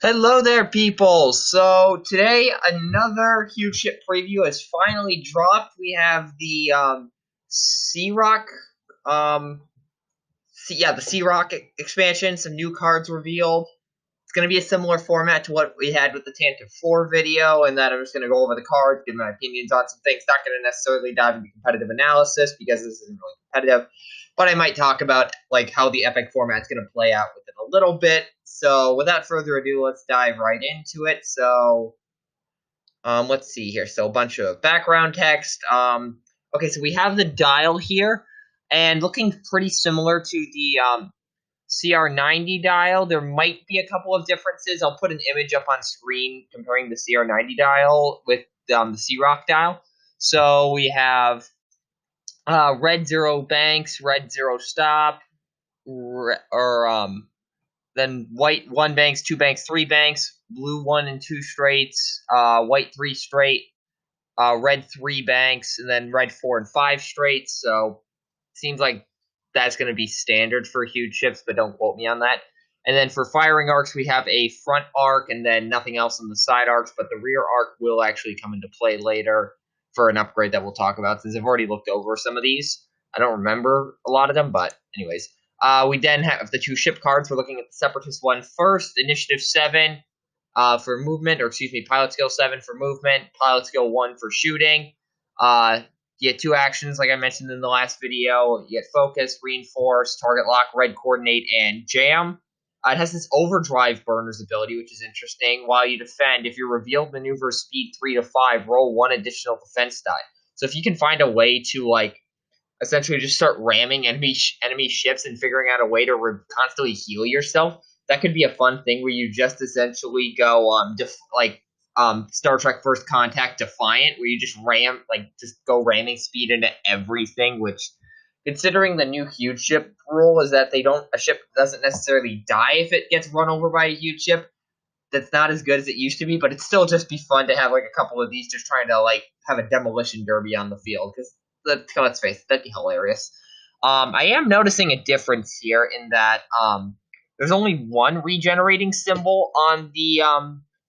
Hello there, people! So, today, another huge ship preview has finally dropped. We have the, C-ROC, the C-ROC expansion, some new cards revealed. It's going to be a similar format to what we had with the Tantive 4 video, and that I'm just going to go over the cards, give my opinions on some things. Not going to necessarily dive into competitive analysis, because this isn't really competitive. But I might talk about like how the Epic format's going to play out with it a little bit. So without further ado, let's dive right into it. So let's see here. So a bunch of background text. Okay, so we have the dial here, and looking pretty similar to the CR90 dial. There might be a couple of differences. I'll put an image up on screen comparing the CR90 dial with the C-ROC dial. So we have red 0 banks, red 0 stop, then white 1 banks, 2 banks, 3 banks, blue 1 and 2 straights, white 3 straight, red 3 banks, and then red 4 and 5 straights. So seems like that's going to be standard for huge ships, but don't quote me on that. And then for firing arcs, we have a front arc and then nothing else on the side arcs, but the rear arc will actually come into play later for an upgrade that we'll talk about, since I've already looked over some of these. I don't remember a lot of them, but anyways. We then have the 2 ship cards. We're looking at the Separatist one first. Initiative 7 for movement, or excuse me, Pilot Skill 7 for movement, Pilot Skill 1 for shooting. You get 2 actions, like I mentioned in the last video. You get Focus, Reinforce, Target Lock, Red Coordinate, and Jam. It has this Overdrive Burners ability, which is interesting. While you defend, if your revealed maneuver speed 3 to 5, roll 1 additional defense die. So if you can find a way to, like, essentially just start ramming enemy ships and figuring out a way to constantly heal yourself, that could be a fun thing where you just essentially go, Star Trek First Contact Defiant, where you just go ramming speed into everything, which, considering the new huge ship rule is that a ship doesn't necessarily die if it gets run over by a huge ship. That's not as good as it used to be, but it'd still just be fun to have like a couple of these just trying to like have a demolition derby on the field, because let's face it, that'd be hilarious. I am noticing a difference here in that there's only 1 regenerating symbol on the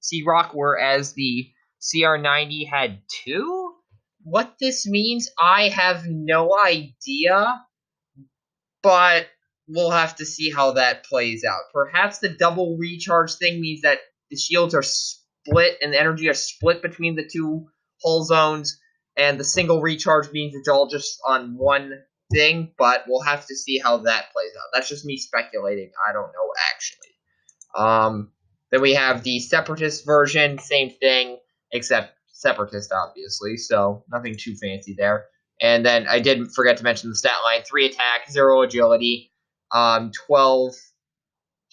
C-ROC, whereas the CR90 had 2. What this means, I have no idea, but we'll have to see how that plays out. Perhaps the double recharge thing means that the shields are split and the energy are split between the 2 hull zones, and the single recharge means it's all just on one thing, but we'll have to see how that plays out. That's just me speculating. I don't know, actually. Then we have the Separatist version, same thing, except Separatist, obviously, so nothing too fancy there. And then I did forget to mention the stat line: 3 attack, 0 agility, 12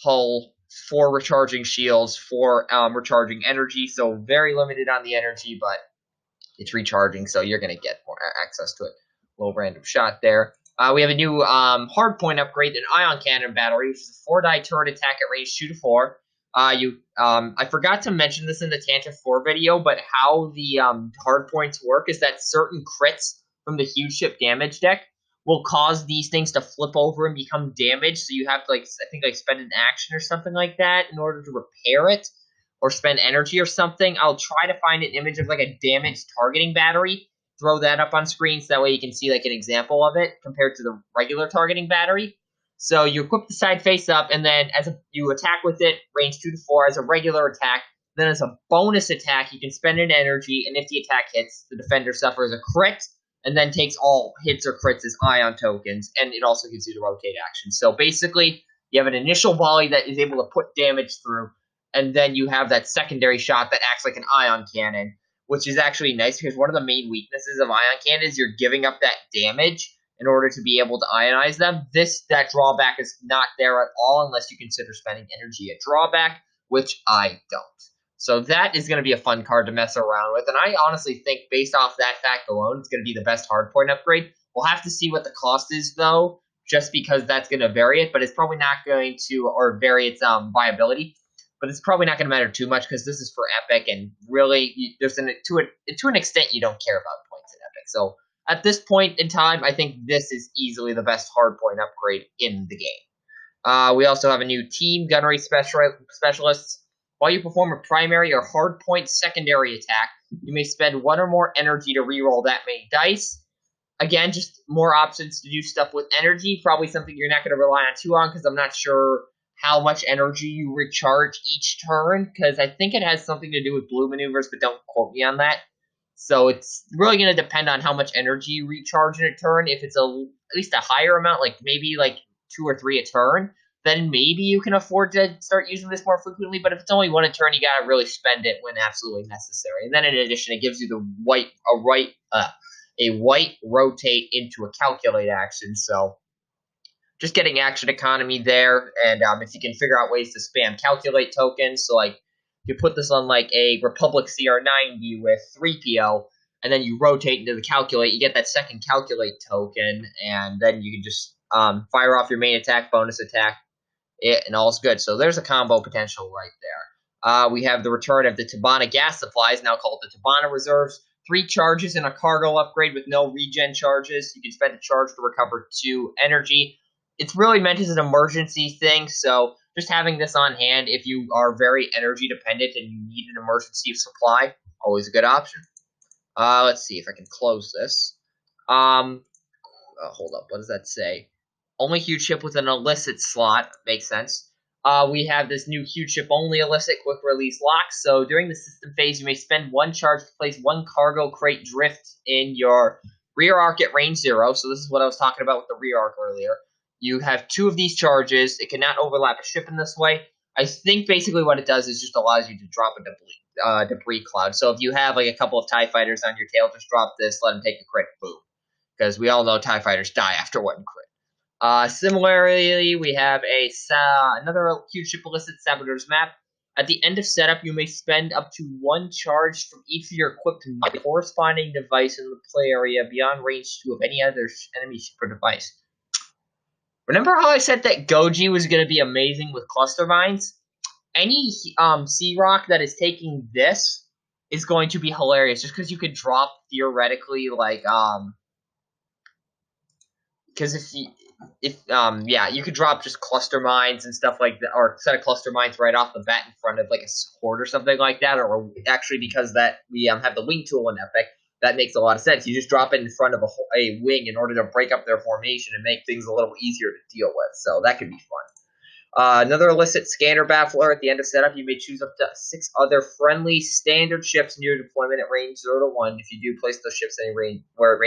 hull, 4 recharging shields, 4 recharging energy, so very limited on the energy, but it's recharging, so you're going to get more access to it. Low random shot there. We have a new hardpoint upgrade, an ion cannon battery, which is a 4-die turret attack at range 2 to 4. I forgot to mention this in the Tantive 4 video, but how the hardpoints work is that certain crits from the huge ship damage deck will cause these things to flip over and become damaged, so you have to, spend an action or something like that in order to repair it, or spend energy or something. I'll try to find an image of, like, a damaged targeting battery, throw that up on screen, so that way you can see, like, an example of it compared to the regular targeting battery. So you equip the side face up, and then you attack with it, range 2 to 4, as a regular attack. Then as a bonus attack, you can spend an energy, and if the attack hits, the defender suffers a crit, and then takes all hits or crits as ion tokens, and it also gives you the rotate action. So basically, you have an initial volley that is able to put damage through, and then you have that secondary shot that acts like an ion cannon, which is actually nice, because one of the main weaknesses of ion cannon is you're giving up that damage in order to be able to ionize them. That drawback is not there at all unless you consider spending energy a drawback, which I don't. So that is going to be a fun card to mess around with, and I honestly think, based off that fact alone, it's going to be the best hardpoint upgrade. We'll have to see what the cost is, though, just because that's going to vary it, but it's probably not going to, or vary its viability. But it's probably not going to matter too much, because this is for Epic, and really, to an extent, you don't care about points in Epic. So at this point in time, I think this is easily the best hardpoint upgrade in the game. We also have a new team, Gunnery Specialists. While you perform a primary or hardpoint secondary attack, you may spend 1 or more energy to reroll that many dice. Again, just more options to do stuff with energy. Probably something you're not going to rely on too long because I'm not sure how much energy you recharge each turn, because I think it has something to do with blue maneuvers, but don't quote me on that. So it's really going to depend on how much energy you recharge in a turn. If it's at least a higher amount, like maybe like 2 or 3 a turn, then maybe you can afford to start using this more frequently. But if it's only 1 a turn, you got to really spend it when absolutely necessary. And then in addition, it gives you the white rotate into a calculate action. So just getting action economy there. And if you can figure out ways to spam calculate tokens, so like you put this on like a Republic CR90 with 3PO, and then you rotate into the calculate, you get that second calculate token, and then you can just fire off your main attack, bonus attack, and all's good. So there's a combo potential right there. We have the return of the Tabana gas supplies, now called the Tabana reserves. 3 charges and a cargo upgrade with no regen charges. You can spend a charge to recover 2 energy. It's really meant as an emergency thing, so just having this on hand if you are very energy dependent and you need an emergency supply, always a good option. Let's see if I can close this. Hold up, what does that say? Only huge ship with an illicit slot. Makes sense. We have this new huge ship only illicit quick release lock. So during the system phase, you may spend 1 charge to place 1 cargo crate drift in your rear arc at range 0. So this is what I was talking about with the rear arc earlier. You have 2 of these charges. It cannot overlap a ship in this way. I think basically what it does is just allows you to drop a debris cloud. So if you have like a couple of TIE fighters on your tail, just drop this, let them take a crit, boom. Because we all know TIE fighters die after 1 crit. Similarly, we have another huge ship illicit Saboteur's map. At the end of setup, you may spend up to 1 charge from each of your equipped corresponding device in the play area beyond range 2 of any other enemy ship or device. Remember how I said that Goji was going to be amazing with cluster mines? Any C-ROC that is taking this is going to be hilarious, just because you could drop theoretically like because you could drop just cluster mines and stuff like that, or set of cluster mines right off the bat in front of like a support or something like that, or actually because that we have the wing tool in Epic, that makes a lot of sense. You just drop it in front of a wing in order to break up their formation and make things a little easier to deal with, so that could be fun. Another illicit scanner baffler. At the end of setup, you may choose up to 6 other friendly standard ships near deployment at range 0 to 1. If you do place those ships at range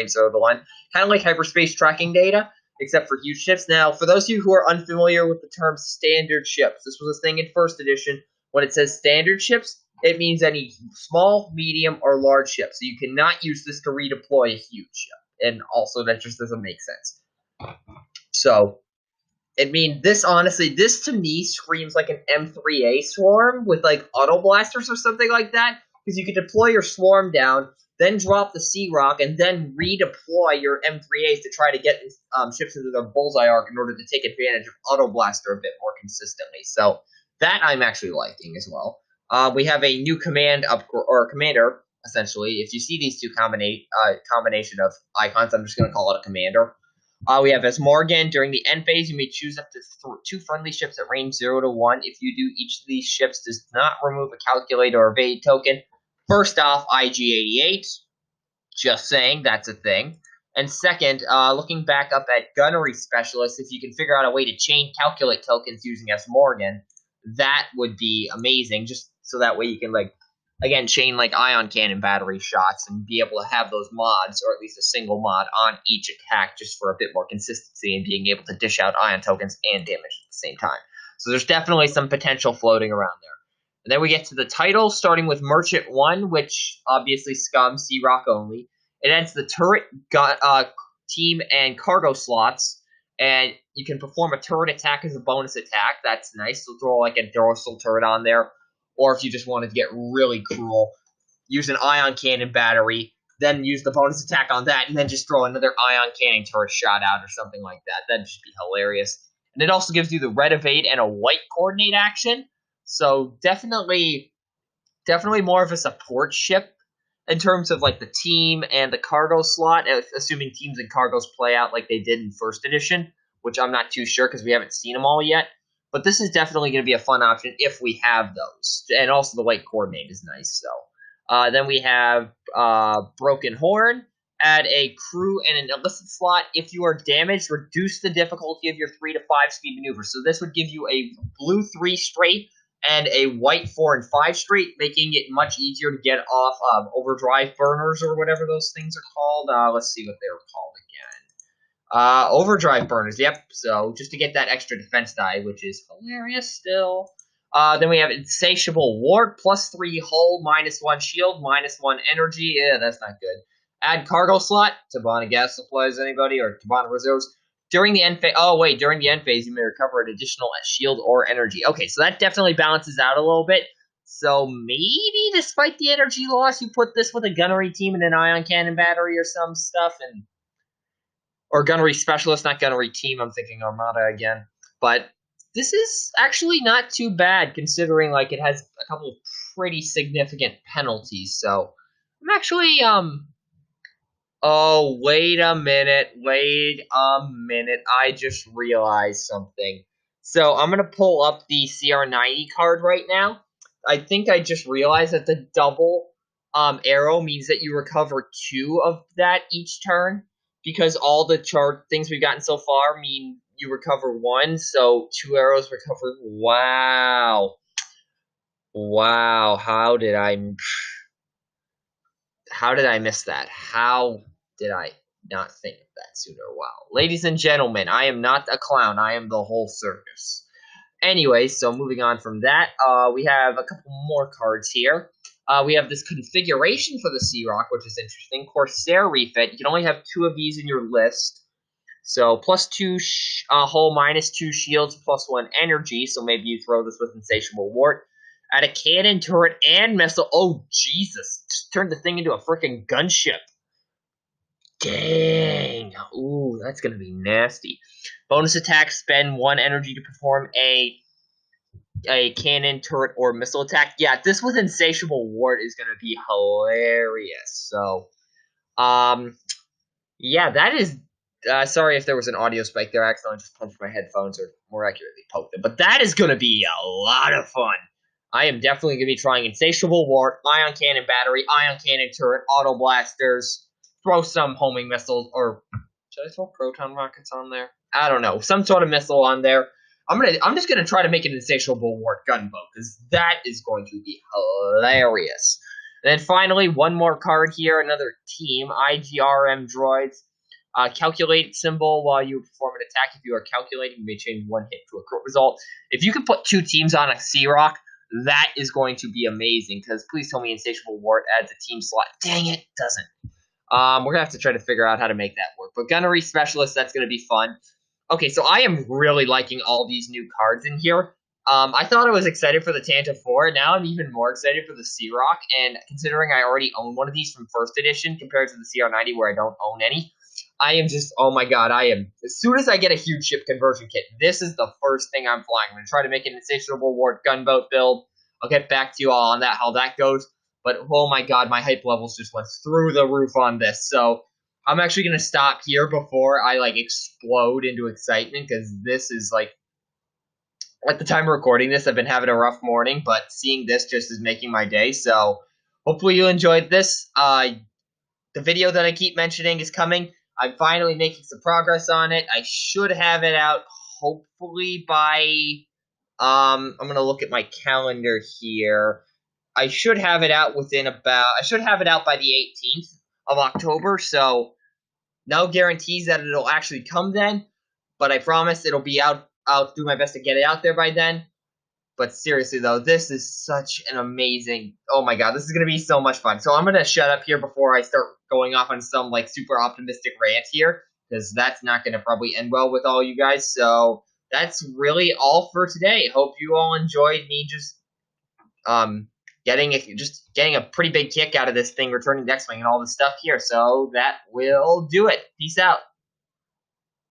0 to 1, kind of like hyperspace tracking data, except for huge ships. Now, for those of you who are unfamiliar with the term standard ships, this was a thing in first edition. When it says standard ships, it means any small, medium, or large ship. So you cannot use this to redeploy a huge ship. And also, that just doesn't make sense. So, this to me screams like an M3A swarm with like auto blasters or something like that. Because you can deploy your swarm down, then drop the C-ROC, and then redeploy your M3As to try to get ships into their bullseye arc in order to take advantage of auto blaster a bit more consistently. So that I'm actually liking as well. We have a new commander, essentially. If you see these two combination of icons, I'm just going to call it a commander. We have as Morgan. During the end phase, you may choose up to 2 friendly ships at range 0 to 1. If you do, each of these ships does not remove a calculate or evade token. First off, IG-88. Just saying, that's a thing. And second, looking back up at Gunnery Specialist, if you can figure out a way to chain calculate tokens using S. Morgan, that would be amazing, just so that way you can, chain, ion cannon battery shots and be able to have those mods, or at least a single mod, on each attack just for a bit more consistency and being able to dish out ion tokens and damage at the same time. So there's definitely some potential floating around there. And then we get to the title, starting with Merchant 1, which obviously scum, C-ROC only. It adds the turret, team, and cargo slots, and you can perform a turret attack as a bonus attack. That's nice. So throw a dorsal turret on there. Or if you just wanted to get really cruel, use an ion cannon battery, then use the bonus attack on that, and then just throw another ion cannon turret shot out or something like that. That'd just be hilarious. And it also gives you the red evade and a white coordinate action. So definitely more of a support ship in terms of the team and the cargo slot, assuming teams and cargos play out like they did in first edition, which I'm not too sure because we haven't seen them all yet. But this is definitely going to be a fun option if we have those. And also the white coordinate is nice. So then we have Broken Horn. Add a crew and an illicit slot. If you are damaged, reduce the difficulty of your 3 to 5 speed maneuver. So this would give you a blue 3 straight and a white 4 and 5 straight, making it much easier to get off overdrive burners or whatever those things are called. Let's see what they're called again. Overdrive burners, yep. So just to get that extra defense die, which is hilarious still. Then we have Insatiable Ward, +3 hull, -1 shield, -1 energy. Yeah, that's not good. Add cargo slot, Tabana gas supplies, anybody, or Tabana reserves. During the end phase, during the end phase, you may recover an additional shield or energy. Okay, so that definitely balances out a little bit. So maybe despite the energy loss, you put this with a gunnery team and an ion cannon battery or some stuff, or gunnery specialist, not gunnery team. I'm thinking Armada again. But this is actually not too bad considering like it has a couple of pretty significant penalties. So I'm actually Oh, wait a minute. I just realized something. So I'm going to pull up the CR90 card right now. I think I just realized that the double arrow means that you recover 2 of that each turn, because all the chart things we've gotten so far mean you recover 1, so 2 arrows recover. Wow. How did I miss that? How did I not think of that sooner? Wow. Ladies and gentlemen, I am not a clown. I am the whole circus. Anyway, so moving on from that, we have a couple more cards here. We have this configuration for the C-ROC, which is interesting. Corsair Refet. You can only have 2 of these in your list. So +2 hull, -2 shields, +1 energy. So maybe you throw this with Insatiable Wart. Add a cannon, turret, and missile. Oh, Jesus. Just turned the thing into a freaking gunship. Dang. Ooh, that's going to be nasty. Bonus attack, spend 1 energy to perform a cannon, turret, or missile attack. Yeah, this with Insatiable Wart is going to be hilarious. So, yeah, that is... sorry if there was an audio spike there. I accidentally just punched my headphones, or more accurately, poked them. But that is going to be a lot of fun. I am definitely going to be trying Insatiable Wart, Ion Cannon Battery, Ion Cannon Turret, Auto Blasters, throw some homing missiles, or should I throw proton rockets on there? I don't know, some sort of missile on there. I'm just gonna try to make an Insatiable Wart gunboat, because that is going to be hilarious. And then finally, one more card here, another team, IGRM droids. Calculate symbol while you perform an attack. If you are calculating, you may change 1 hit to a crit result. If you can put 2 teams on a C-ROC, that is going to be amazing, because please tell me Insatiable Wart adds a team slot. Dang it, doesn't. We're going to have to try to figure out how to make that work. But Gunnery Specialist, that's going to be fun. Okay, so I am really liking all these new cards in here. I thought I was excited for the Tanta 4. Now I'm even more excited for the C-ROC. And considering I already own one of these from first edition compared to the CR90 where I don't own any, I am just, oh my god, as soon as I get a huge ship conversion kit, this is the first thing I'm flying. I'm going to try to make an Insatiable Wart gunboat build. I'll get back to you all on that, how that goes. But, oh my god, my hype levels just went through the roof on this. So, I'm actually going to stop here before I, explode into excitement. Because this is, at the time of recording this, I've been having a rough morning. But seeing this just is making my day. So, hopefully you enjoyed this. The video that I keep mentioning is coming. I'm finally making some progress on it. I should have it out, hopefully, by... I'm going to look at my calendar here. I should have it out by the 18th of October, so no guarantees that it'll actually come then, but I promise it'll be out. I'll do my best to get it out there by then. But seriously, though, this is such an amazing... Oh my god, this is going to be so much fun. So I'm going to shut up here before I start going off on some, super optimistic rant here, because that's not going to probably end well with all you guys. So that's really all for today. Hope you all enjoyed me just getting a pretty big kick out of this thing, returning to X-Wing and all this stuff here. So that will do it. Peace out.